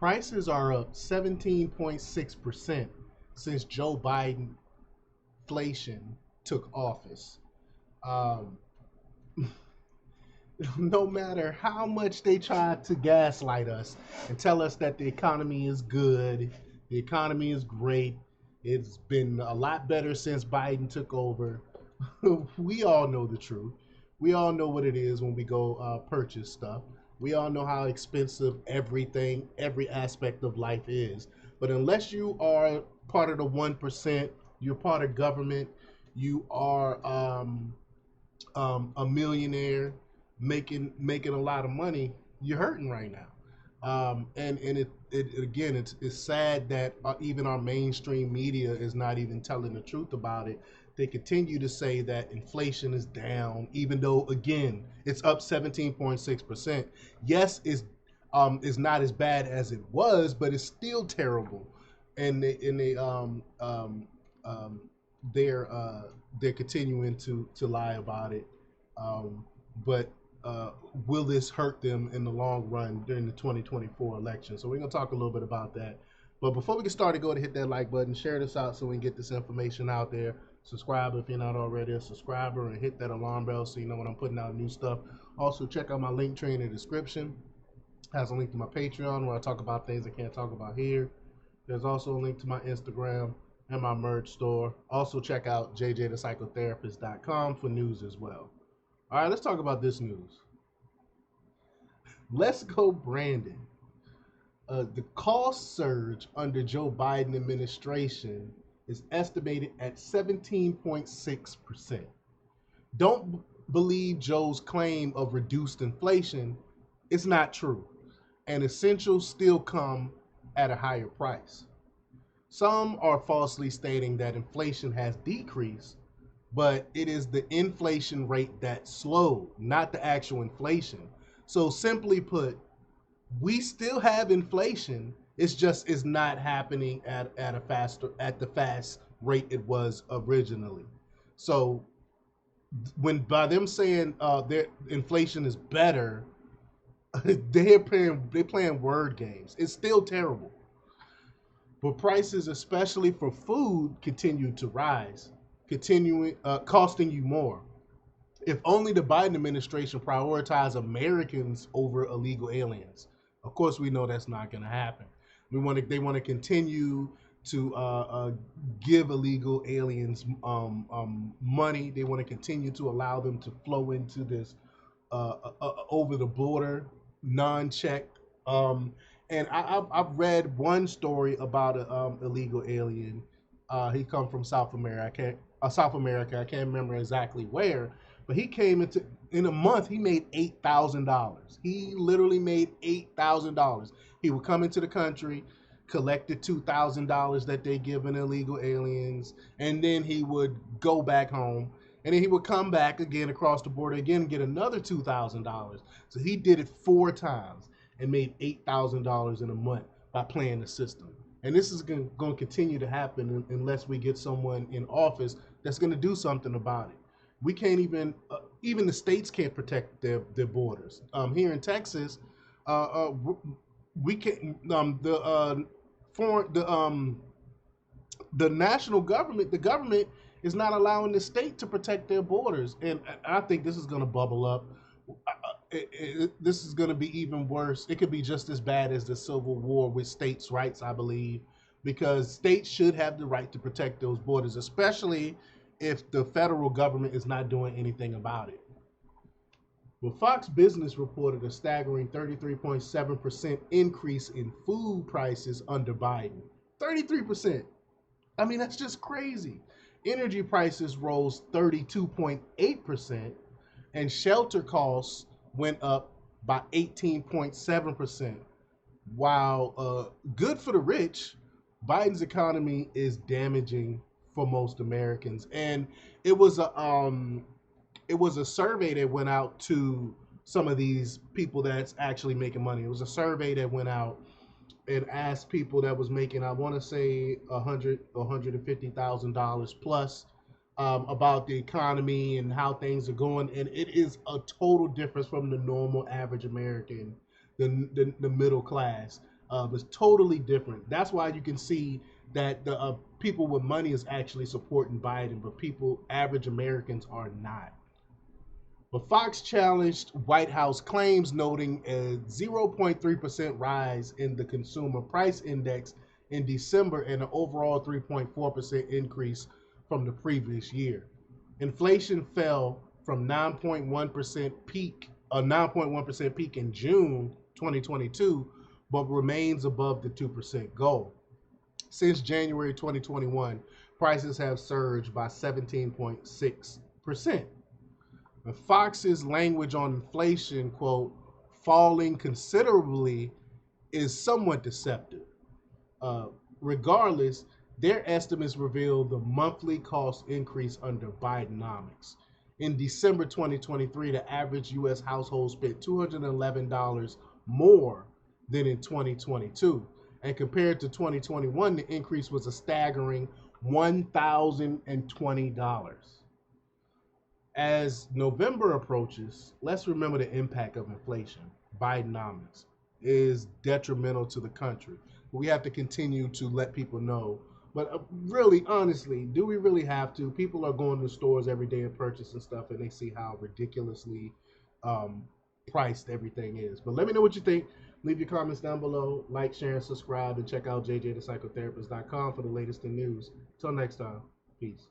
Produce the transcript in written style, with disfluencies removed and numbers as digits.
Prices are up 17.6% since Joe Biden-flation took office. Um, no matter how much they try to gaslight us and tell us that the economy is good, the economy is great, it's been a lot better since Biden took over. We all know the truth. We all know what it is when we go purchase stuff. We all know how expensive everything, every aspect of life is. But unless you are part of the 1%, you're part of government, you are a millionaire making a lot of money, you're hurting right now. And it again, it's sad that even our mainstream media is not even telling the truth about it. They continue to say that inflation is down, even though again it's up 17.6%. Yes, it's not as bad as it was, but it's still terrible. And they're they're continuing to lie about it. Um, but will this hurt them in the long run during the 2024 election? So we're going to talk a little bit about that. But before we get started, go ahead and hit that like button, share this out so we can get this information out there. Subscribe if you're not already a subscriber, and hit that alarm bell so you know when I'm putting out new stuff. Also, check out my link tree in the description. It has a link to my Patreon where I talk about things I can't talk about here. There's also a link to my Instagram and my merch store. Also, check out jjthepsychotherapist.com for news as well. All right, let's talk about this news. Let's go, Brandon. The cost surge under Joe Biden administration is estimated at 17.6%. Don't believe Joe's claim of reduced inflation. It's not true. And essentials still come at a higher price. Some are falsely stating that inflation has decreased, but it is the inflation rate that slowed, not the actual inflation. So simply put, we still have inflation. It's just is not happening at the fast rate it was originally. So when by them saying their inflation is better, they're playing word games. It's still terrible. But prices, especially for food, continue to rise, continuing costing you more. If only the Biden administration prioritized Americans over illegal aliens. Of course, we know that's not going to happen. They want to continue to give illegal aliens money. They want to continue to allow them to flow into this over the border, non-checked. And I've read one story about an illegal alien. He come from South America. South America. I can't remember exactly where, but he came into in a month. He made $8,000. He literally made $8,000. He would come into the country, collect the $2,000 that they give in illegal aliens, and then he would go back home. And then he would come back again across the border again and get another $2,000. So he did it 4 times and made $8,000 in a month by playing the system. And this is going to continue to happen unless we get someone in office that's going to do something about it. We can't even the states can't protect their borders. Here in Texas, we can't. The national government, the government is not allowing the state to protect their borders, and I think this is going to bubble up. This is going to be even worse. It could be just as bad as the Civil War with states' rights, I believe, because states should have the right to protect those borders, especially if the federal government is not doing anything about it. Well, Fox Business reported a staggering 33.7% increase in food prices under Biden. 33%. I mean, that's just crazy. Energy prices rose 32.8%, and shelter costs went up by 18.7%. While good for the rich, Biden's economy is damaging for most Americans. And it was a survey that went out to some of these people that's actually making money. It was a survey that went out and asked people that was making, I want to say, $150,000 plus, about the economy and how things are going, and it is a total difference from the normal average American, the middle class. It's totally different. That's why you can see that the people with money is actually supporting Biden, but people, average Americans, are not. But Fox challenged White House claims, noting a 0.3% rise in the consumer price index in December and an overall 3.4% increase from the previous year. Inflation fell from 9.1% peak in June 2022, but remains above the 2% goal. Since January 2021, prices have surged by 17.6%. Fox's language on inflation, quote, falling considerably, is somewhat deceptive. Uh, Regardless, their estimates reveal the monthly cost increase under Bidenomics. In December 2023, the average U.S. household spent $211 more than in 2022. And compared to 2021, the increase was a staggering $1,020. As November approaches, let's remember the impact of inflation. Bidenomics is detrimental to the country. We have to continue to let people know. But really, honestly, do we really have to? People are going to stores every day and purchasing stuff, and they see how ridiculously um, priced everything is. But let me know what you think. Leave your comments down below. Like, share, and subscribe. And check out jjthepsychotherapist.com for the latest in news. Until next time, peace.